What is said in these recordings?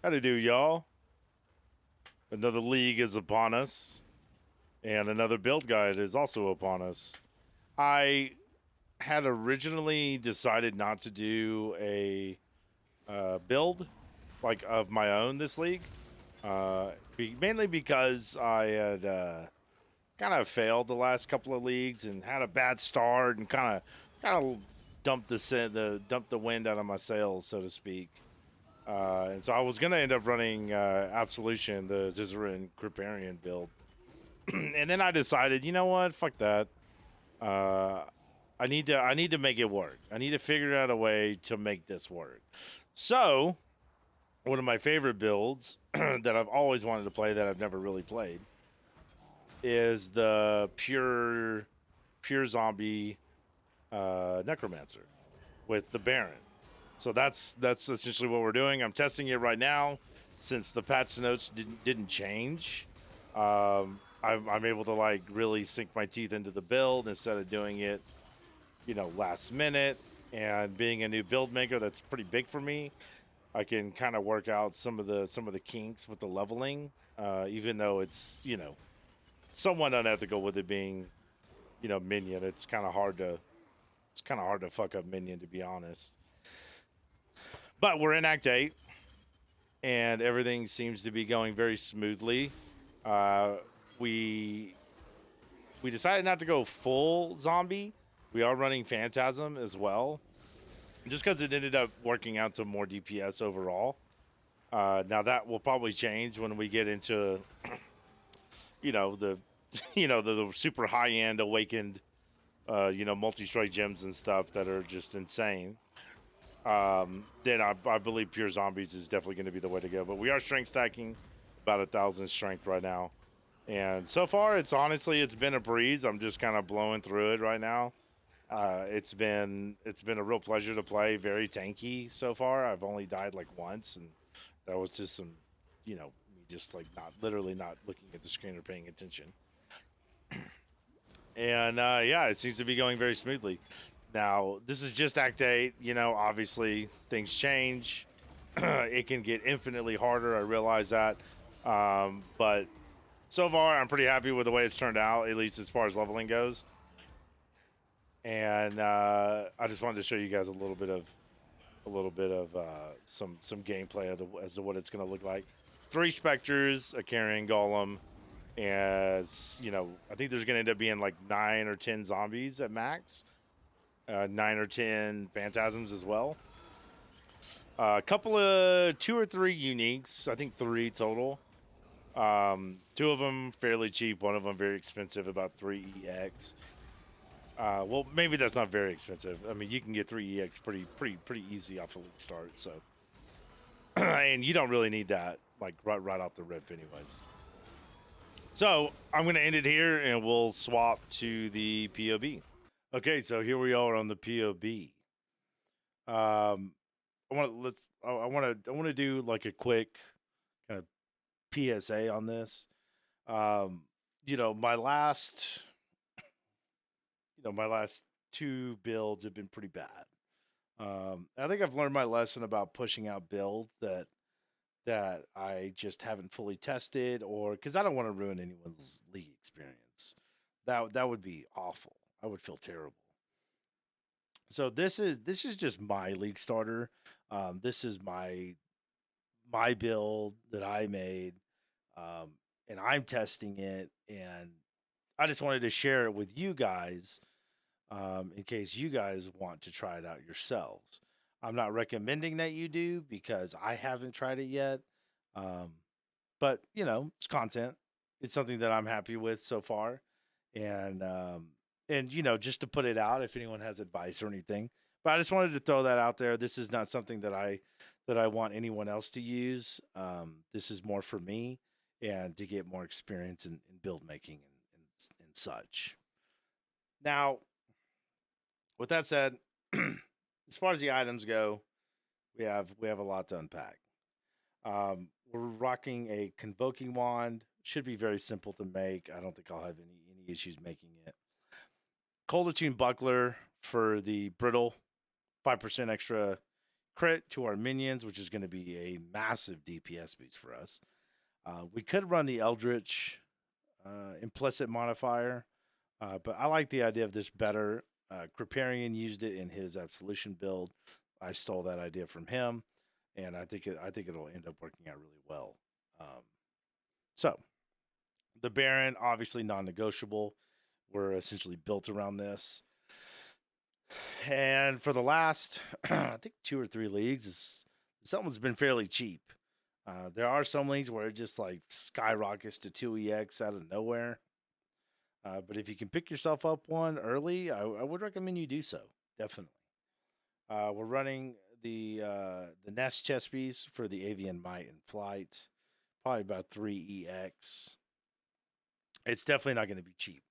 How to do, y'all? Another league is upon us, and another build guide is also upon us. I had originally decided not to do a build like of my own this league, mainly because I had kind of failed the last couple of leagues and had a bad start and kind of dumped dumped the wind out of my sails, so to speak. And so I was gonna end up running Absolution, the Zizaran Kriparian build, and then I decided, you know what, fuck that. Uh, I need to make it work. I need to figure out a way to make this work. So one of my favorite builds that I've always wanted to play that I've never really played is the pure zombie necromancer with the Baron. So that's essentially what we're doing. I'm testing it right now since the patch notes didn't change. I'm able to like really sink my teeth into the build instead of doing it, last minute. And being a new build maker, that's pretty big for me. I can kind of work out some of the kinks with the leveling, even though it's somewhat unethical with it being minion. It's kind of hard to fuck up minion, to be honest. But we're in Act 8, and everything seems to be going very smoothly. We decided not to go full zombie. We are running Phantasm as well, just because it ended up working out to more DPS overall. Now that will probably change when we get into, the, the super high end awakened, multi-strike gems and stuff that are just insane. Then I believe pure zombies is definitely going to be the way to go. But we are strength stacking about 1,000 strength right now, and so far it's been a breeze. I'm just kind of blowing through it right now. It's been a real pleasure to play. Very tanky so far. I've only died like once, and that was just some, me just like not looking at the screen or paying attention. And yeah, it seems to be going very smoothly. Now, this is just Act 8. Obviously, things change. It can get infinitely harder. I realize that. But so far, I'm pretty happy with the way it's turned out, at least as far as leveling goes. And I just wanted to show you guys a little bit of some gameplay as to what it's going to look like. 3 specters, a carrying golem, and I think there's going to end up being like 9 or 10 zombies at max. 9 or 10 phantasms as well. A couple of 2 or 3 uniques. I think 3 total. 2 of them fairly cheap. One of them very expensive, about 3 EX. Well, maybe that's not very expensive. I mean, you can get 3 EX pretty easy off a league start. So, and you don't really need that like right off the rip, anyways. So I'm gonna end it here, and we'll swap to the POB. Okay, so here we are on the POB. I want to do like a quick kind of PSA on this. My last 2 builds have been pretty bad. I think I've learned my lesson about pushing out builds that I just haven't fully tested, or because I don't want to ruin anyone's league experience. That would be awful. I would feel terrible. So this is just my league starter. This is my build that I made, and I'm testing it, and I just wanted to share it with you guys, in case you guys want to try it out yourselves. I'm not recommending that you do because I haven't tried it yet, but it's content. It's something that I'm happy with so far, and just to put it out if anyone has advice or anything. But I just wanted to throw that out there. This is not something that I want anyone else to use. This is more for me and to get more experience in build making and such. Now, with that said, as far as the items go, we have a lot to unpack. We're rocking a convoking wand. Should be very simple to make. I don't think I'll have any issues making it. Cold Attune buckler for the brittle, 5% extra crit to our minions, which is going to be a massive DPS boost for us. We could run the Eldritch implicit modifier, but I like the idea of this better. Kriparian used it in his Absolution build. I stole that idea from him, and I think it'll end up working out really well. So the Baron, obviously non-negotiable. We're essentially built around this. And for the last, I think 2 or 3 leagues, something's been fairly cheap. There are some leagues where it just like skyrockets to 2EX out of nowhere. But if you can pick yourself up one early, I would recommend you do so. Definitely. We're running the Nest chess piece for the Avian Might and Flight. Probably about 3EX. It's definitely not going to be cheap.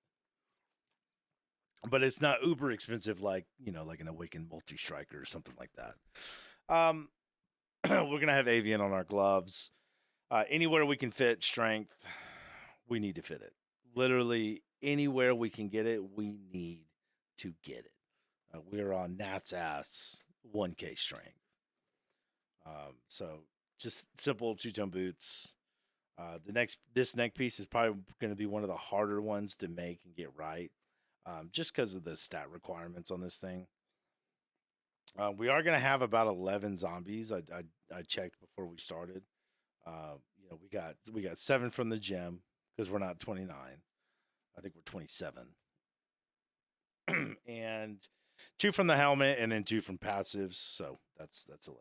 But it's not uber expensive like an Awakened Multi-Striker or something like that. We're going to have Avian on our gloves. Anywhere we can fit strength, we need to fit it. Literally anywhere we can get it, we need to get it. We're on Nat's ass 1K strength. So just simple 2-tone boots. This neck piece is probably going to be one of the harder ones to make and get right. Just because of the stat requirements on this thing. We are going to have about 11 zombies. I checked before we started. We got 7 from the gym because we're not 29. I think we're 27. And 2 from the helmet and then 2 from passives. So that's 11.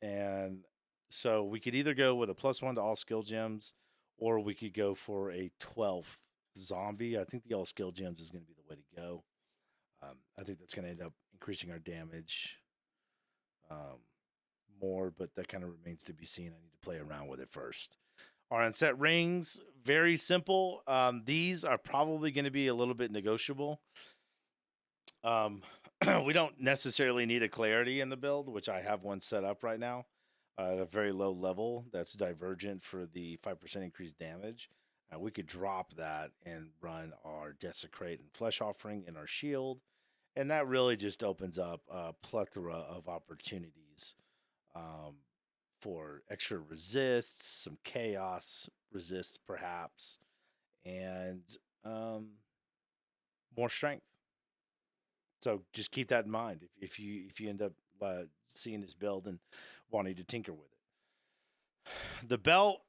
And so we could either go with a +1 to all skill gems, or we could go for a 12th zombie. I think the all skill gems is going to be the way to go. I think that's going to end up increasing our damage more, but that kind of remains to be seen. I need to play around with it first. Our unset rings, very simple. These are probably going to be a little bit negotiable. We don't necessarily need a clarity in the build, which I have one set up right now at a very low level that's divergent for the 5% increased damage. We could drop that and run our Desecrate and Flesh Offering in our shield. And that really just opens up a plethora of opportunities for extra resists, some chaos resists perhaps, and more strength. So just keep that in mind if you end up seeing this build and wanting to tinker with it. The belt,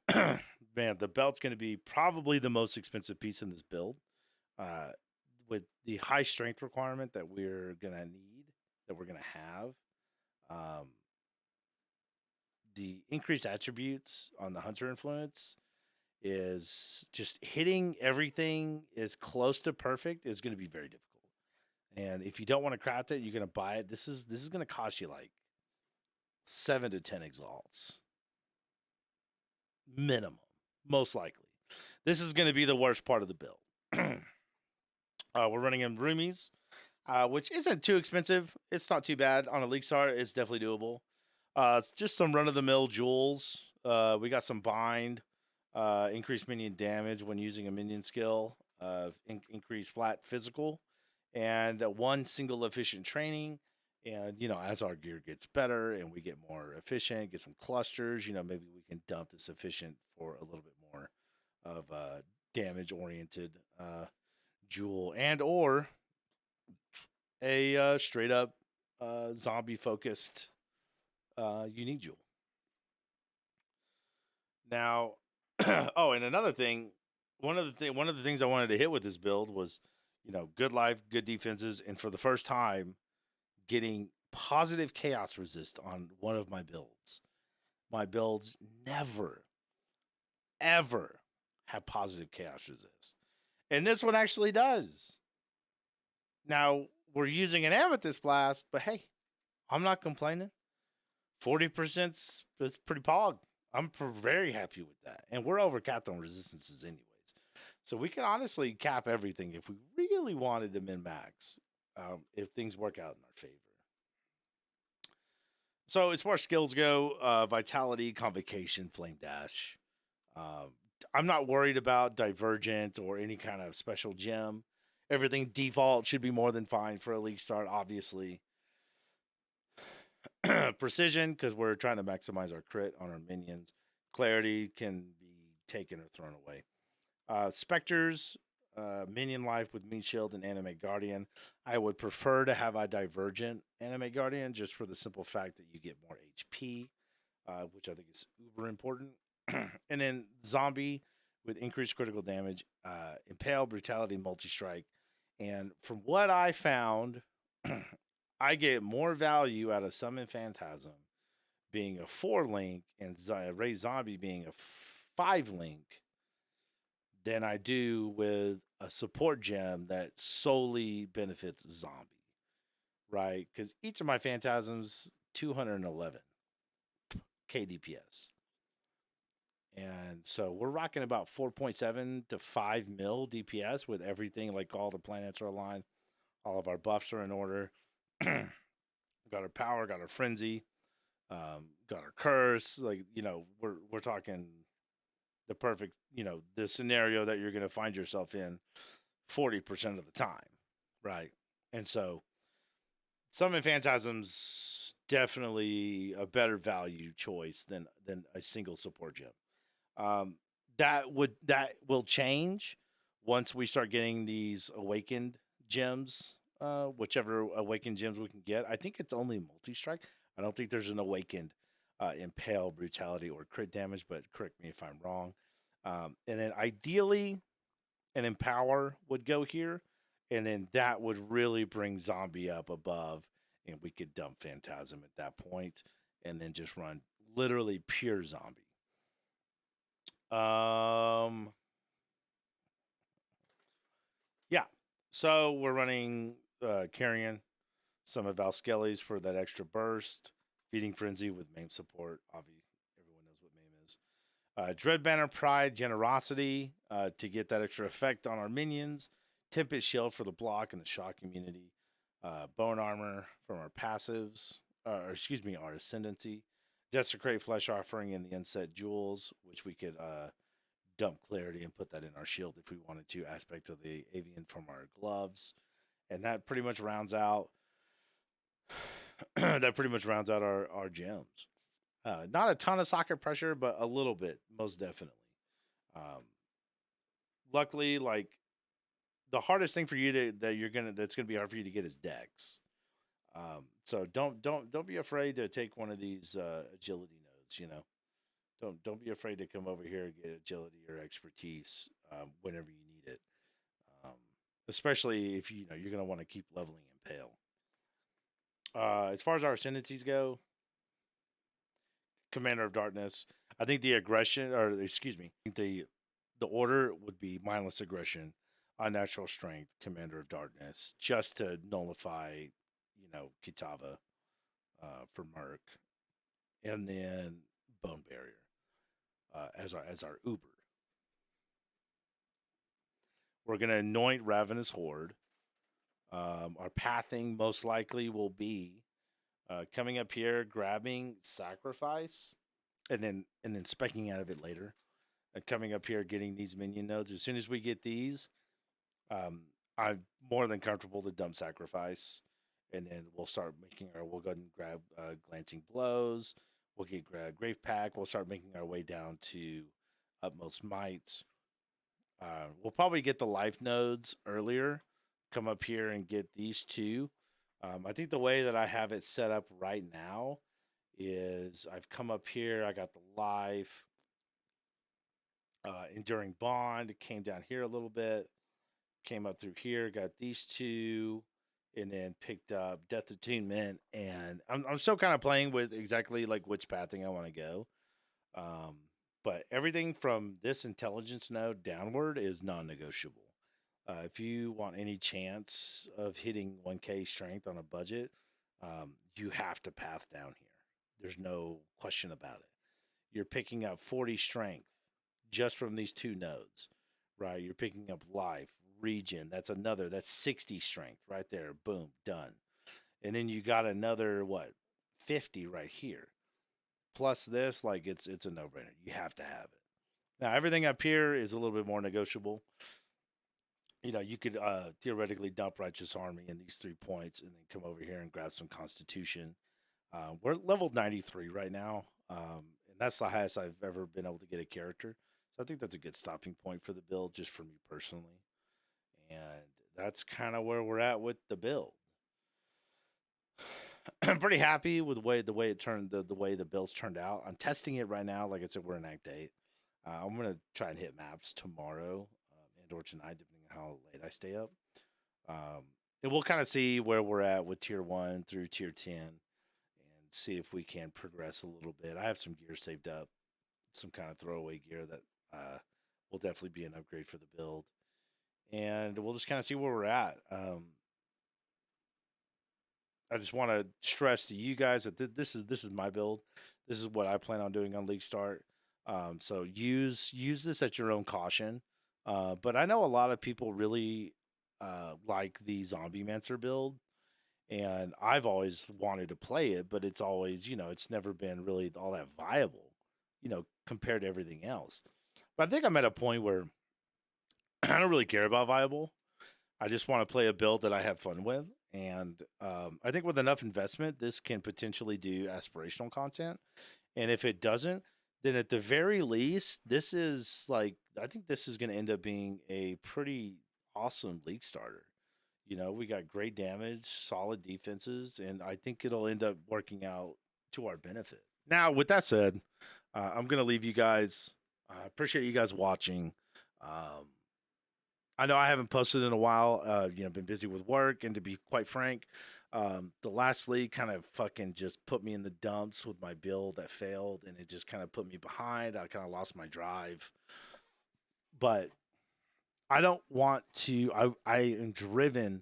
man, the belt's going to be probably the most expensive piece in this build. With the high strength requirement that we're going to need, that we're going to have, the increased attributes on the Hunter Influence is just hitting everything as close to perfect is going to be very difficult. And if you don't want to craft it, you're going to buy it. This is going to cost you like 7 to 10 exalts. Minimum, most likely. This is going to be the worst part of the build. We're running in roomies, which isn't too expensive. It's not too bad. On a league start, it's definitely doable. It's just some run-of-the-mill jewels. We got some bind, increased minion damage when using a minion skill, increased flat physical, and 1 single efficient training. And, as our gear gets better and we get more efficient, get some clusters, maybe we can dump this efficient for a little bit more of damage-oriented jewel and or a straight-up zombie-focused unique jewel. Now, and another thing, one of the things I wanted to hit with this build was, good life, good defenses, and for the first time, getting positive chaos resist on one of my builds. My builds never, ever have positive chaos resist. And this one actually does. Now, we're using an Amethyst Blast, but hey, I'm not complaining. 40% is pretty pog. I'm very happy with that. And we're over capped on resistances anyways. So we can honestly cap everything if we really wanted to min-max. If things work out in our favor. So as far as skills go, Vitality, Convocation, Flame Dash. I'm not worried about Divergent or any kind of special gem. Everything default should be more than fine for a league start, obviously. Precision, because we're trying to maximize our crit on our minions. Clarity can be taken or thrown away. Specters, minion life with meat shield and animate guardian. I would prefer to have a divergent animate guardian just for the simple fact that you get more HP, which I think is uber important. And then zombie with increased critical damage, impale, brutality, multi strike. And from what I found, I get more value out of Summon Phantasm being a 4 link and Ray Zombie being a 5 link than I do with a support gem that solely benefits zombie, right? Because each of my Phantasms 211 KDPS. And so we're rocking about 4.7 to 5 mil DPS with everything, like all the planets are aligned, all of our buffs are in order. Got our power, got our frenzy, got our curse. Like, we're talking the perfect, the scenario that you're going to find yourself in 40% of the time, right? And so Summon Phantasm's definitely a better value choice than a single support gem. That will change once we start getting these awakened gems, whichever awakened gems we can get. I think it's only multi strike. I don't think there's an awakened impale, brutality, or crit damage, but correct me if I'm wrong. And then ideally, an empower would go here, and then that would really bring zombie up above, and we could dump Phantasm at that point, and then just run literally pure zombie. Yeah. So we're running Carrion, some of Valskelly's for that extra burst, Feeding Frenzy with Maim support. Obviously, everyone knows what Maim is. Dread Banner, Pride, Generosity to get that extra effect on our minions. Tempest Shield for the block and the shock immunity. Bone Armor from our passives, our Ascendancy. Desecrate Flesh Offering and the Unset Jewels, which we could dump Clarity and put that in our shield if we wanted to. Aspect of the Avian from our gloves. And that pretty much rounds out our gems. Not a ton of socket pressure, but a little bit, most definitely. Luckily, like the hardest thing for you that's gonna be hard for you to get is Dex. So don't be afraid to take one of these agility nodes. Don't be afraid to come over here and get agility or expertise whenever you need it. Especially if you're gonna want to keep leveling Impale. As far as our ascendancies go, Commander of Darkness. I think the aggression, or excuse me, the order would be mindless aggression, unnatural strength, Commander of Darkness, just to nullify, Kitava for Merc, and then Bone Barrier as our Uber. We're gonna anoint Ravenous Horde. Our pathing most likely will be coming up here, grabbing Sacrifice, and then specking out of it later. Coming up here, getting these minion nodes. As soon as we get these, I'm more than comfortable to dump Sacrifice, and then we'll go ahead and grab Glancing Blows. We'll get Grave Pack. We'll start making our way down to Utmost Might. We'll probably get the life nodes earlier. Come up here and get these two. I think the way that I have it set up right now is I've come up here. I got the life. Enduring Bond came down here a little bit, came up through here, got these two, and then picked up Death Attunement. And I'm still kind of playing with exactly like which pathing I want to go. But everything from this intelligence node downward is non-negotiable. If you want any chance of hitting 1K strength on a budget, you have to path down here. There's no question about it. You're picking up 40 strength just from these two nodes, right? You're picking up life, regen. That's 60 strength right there. Boom, done. And then you got another 50 right here. Plus this, like it's a no-brainer. You have to have it. Now everything up here is a little bit more negotiable. You could theoretically dump Righteous Army in these 3 points and then come over here and grab some Constitution. We're level 93 right now, and that's the highest I've ever been able to get a character. So I think that's a good stopping point for the build, just for me personally. And that's kind of where we're at with the build. I'm pretty happy with the way it turned the way the builds turned out. I'm testing it right now. Like I said, we're in Act 8. I'm gonna try and hit maps tomorrow and or tonight, depending on how late I stay up. Um, and we'll kind of see where we're at with tier 1 through tier 10, and see if we can progress a little bit. I have some gear saved up, some kind of throwaway gear that will definitely be an upgrade for the build, and we'll just kind of see where we're at. I just want to stress to you guys that this is my build. This is what I plan on doing on League Start. So use this at your own caution. But I know a lot of people really like the Zombiemancer build, and I've always wanted to play it, but it's always, it's never been really all that viable, compared to everything else. But I think I'm at a point where I don't really care about viable. I just want to play a build that I have fun with. And I think with enough investment, this can potentially do aspirational content. And if it doesn't, then at the very least, I think this is going to end up being a pretty awesome league starter. We got great damage, solid defenses, and I think it'll end up working out to our benefit. Now, with that said, I'm going to leave you guys. I appreciate you guys watching. I know I haven't posted in a while. Been busy with work, and to be quite frank, the last league kind of fucking just put me in the dumps with my build that failed, and it just kind of put me behind. I kind of lost my drive, but I don't want to. I am driven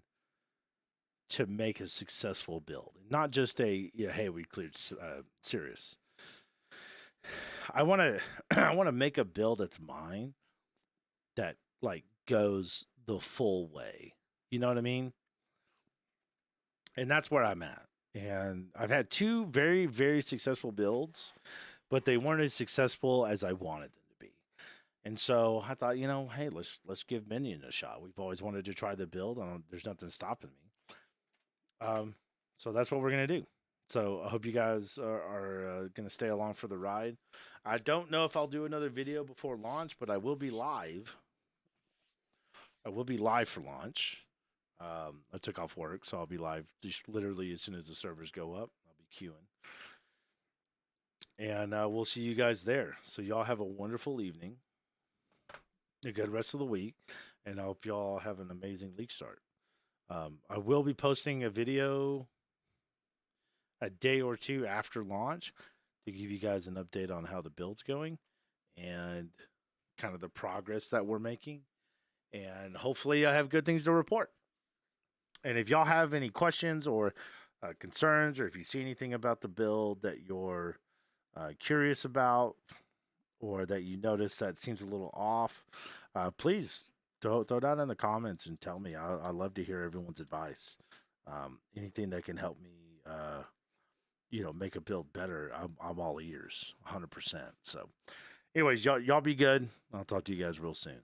to make a successful build, not just hey, we cleared Sirius. I want to I want to make a build that's mine that like goes the full way. You know what I mean? And that's where I'm at. And I've had two very, very successful builds, but they weren't as successful as I wanted them to be. And so I thought, hey, let's give Minion a shot. We've always wanted to try the build. There's nothing stopping me. So that's what we're gonna do. So I hope you guys are gonna stay along for the ride. I don't know if I'll do another video before launch, but I will be live. I will be live for launch. I took off work, so I'll be live just literally as soon as the servers go up. I'll be queuing. And we'll see you guys there. So y'all have a wonderful evening, a good rest of the week, and I hope y'all have an amazing league start. I will be posting a video a day or two after launch to give you guys an update on how the build's going and kind of the progress that we're making. And hopefully I have good things to report. And if y'all have any questions or concerns, or if you see anything about the build that you're curious about, or that you notice that seems a little off, please throw down in the comments and tell me. I love to hear everyone's advice. Anything that can help me, make a build better, I'm all ears, 100%. So, anyways, y'all be good. I'll talk to you guys real soon.